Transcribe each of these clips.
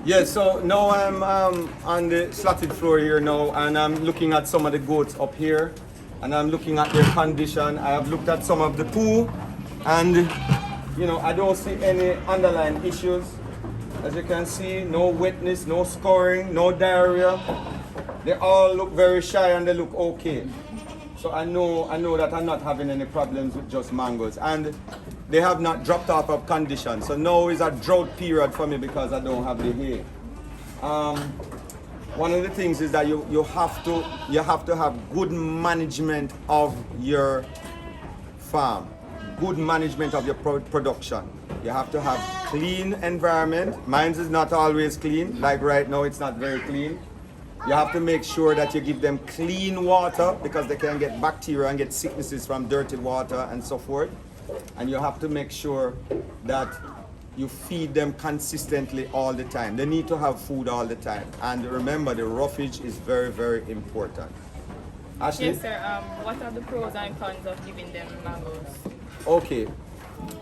Yeah, so now I'm on the slatted floor here now, and I'm looking at some of the goats up here, and I'm looking at their condition. I have looked at some of the poo, and you know, I don't see any underlying issues. As you can see, no wetness, no scoring, no diarrhea. They all look very shy and they look okay. So I know that I'm not having any problems with just mangoes, and they have not dropped off of condition. So now is a drought period for me because I don't have the hay. One of the things is that you have to have good management of your farm, good management of your production. You have to have clean environment. Mine is not always clean. Like right now, it's not very clean. You have to make sure that you give them clean water because they can get bacteria and get sicknesses from dirty water and so forth. And you have to make sure that you feed them consistently all the time. They need to have food all the time. And remember, the roughage is very, very important. Ashley? Yes, sir. What are the pros and cons of giving them mangoes? Okay.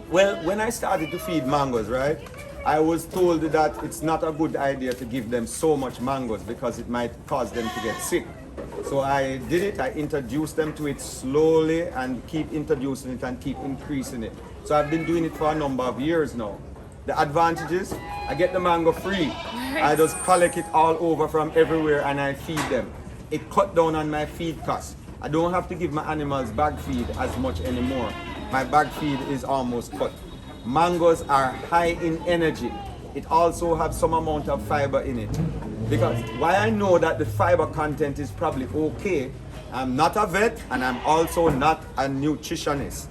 Well, when I started to feed mangoes, right, I was told that it's not a good idea to give them so much mangoes because it might cause them to get sick. So I did it, I introduced them to it slowly and keep introducing it and keep increasing it. So I've been doing it for a number of years now. The advantages, I get the mango free. Nice. I just collect it all over from everywhere and I feed them. It cut down on my feed cost. I don't have to give my animals bag feed as much anymore. My bag feed is almost cut. Mangoes are high in energy. It also has some amount of fiber in it. Because why I know that the fiber content is probably okay, I'm not a vet and I'm also not a nutritionist.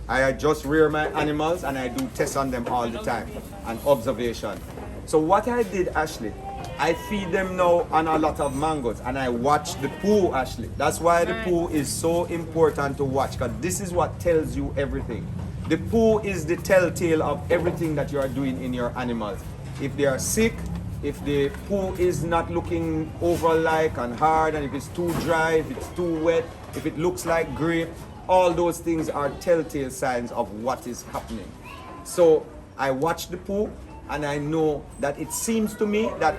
I just rear my animals and I do tests on them all the time and observation. So what I did, Ashley, I feed them now on a lot of mangoes and I watch the poo, Ashley. That's why the poo is so important to watch, because this is what tells you everything. The poo is the telltale of everything that you are doing in your animals. If they are sick, if the poo is not looking over-like and hard, and if it's too dry, if it's too wet, if it looks like grape, all those things are telltale signs of what is happening. So I watch the poo and I know that it seems to me that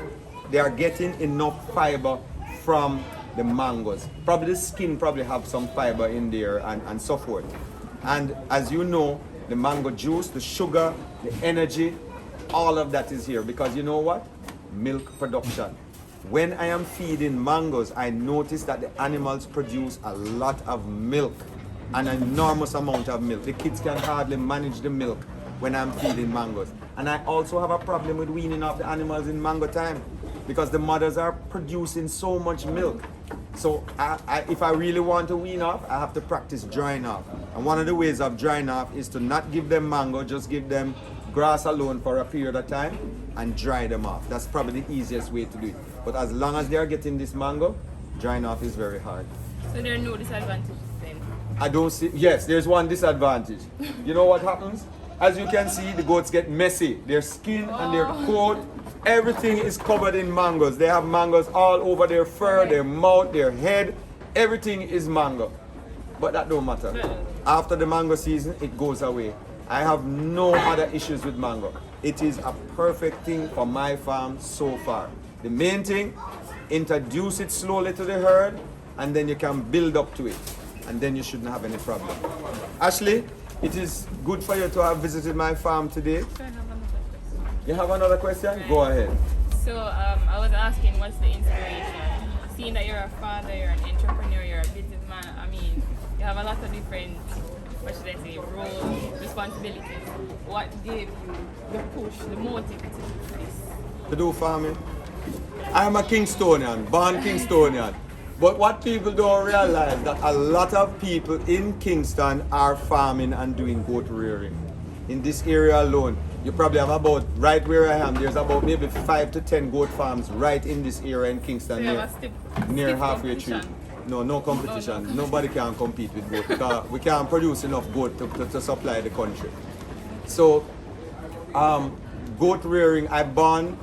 they are getting enough fiber from the mangoes. Probably the skin probably have some fiber in there and so forth. And as you know, the mango juice, the sugar, the energy, all of that is here because you know what? Milk production. When I am feeding mangoes, I notice that the animals produce a lot of milk, an enormous amount of milk. The kids can hardly manage the milk when I'm feeding mangoes. And I also have a problem with weaning off the animals in mango time because the mothers are producing so much milk. So if I really want to wean off, I have to practice drying off. And one of the ways of drying off is to not give them mango, just give them grass alone for a period of time and dry them off. That's probably the easiest way to do it. But as long as they are getting this mango, drying off is very hard. So there are no disadvantages then? I don't see, yes, there's one disadvantage. You know what happens? As you can see, the goats get messy. Their skin and their coat, everything is covered in mangoes. They have mangoes all over their fur, their mouth, their head. Everything is mango. But that don't matter. After the mango season, it goes away. I have no other issues with mango. It is a perfect thing for my farm so far. The main thing, introduce it slowly to the herd, and then you can build up to it. And then you shouldn't have any problem. Ashley, it is good for you to have visited my farm today. You have another question? Go ahead. So I was asking, what's the inspiration? Seeing that you're a father, you're an entrepreneur, you're a businessman, I mean, you have a lot of different, what should I say, roles, responsibilities. What gave you the push, the motive to do this? To do farming? I'm a Kingstonian, born Kingstonian. But what people don't realize that a lot of people in Kingston are farming and doing goat rearing. In this area alone, you probably have about, right where I am, there's about maybe 5 to 10 goat farms right in this area in Kingston, near halfway through. No competition. Nobody can compete with goat because we can't produce enough goat to supply the country. So, goat rearing, I born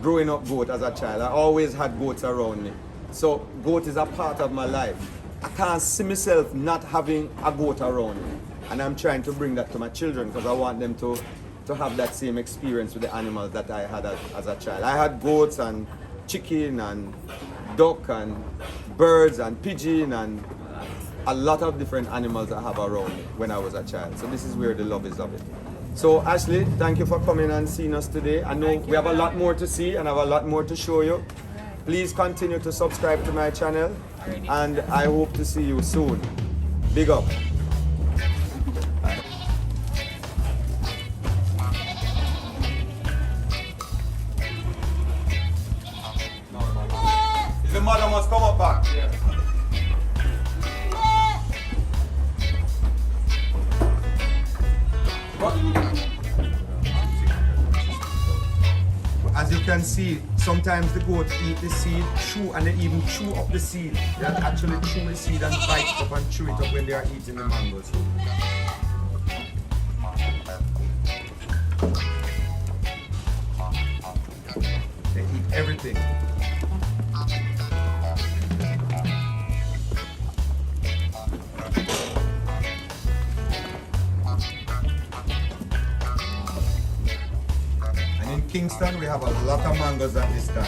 growing up goat as a child. I always had goats around me. So goat is a part of my life. I can't see myself not having a goat around me. And I'm trying to bring that to my children because I want them to to have that same experience with the animals that I had as a child. I had goats and chicken and duck and birds and pigeon and a lot of different animals I have around me when I was a child. So this is where the love is of it. So Ashley, thank you for coming and seeing us today. I know we have a lot more to see and have a lot more to show you. Please continue to subscribe to my channel and I hope to see you soon. Big up. The mother must come up back. Yeah. As you can see, sometimes the goats eat the seed, chew, and they even chew up the seed. They actually chew the seed and bite it up and chew it up when they are eating the mangoes. They eat everything. In Kingston, we have a lot of mangoes at this time.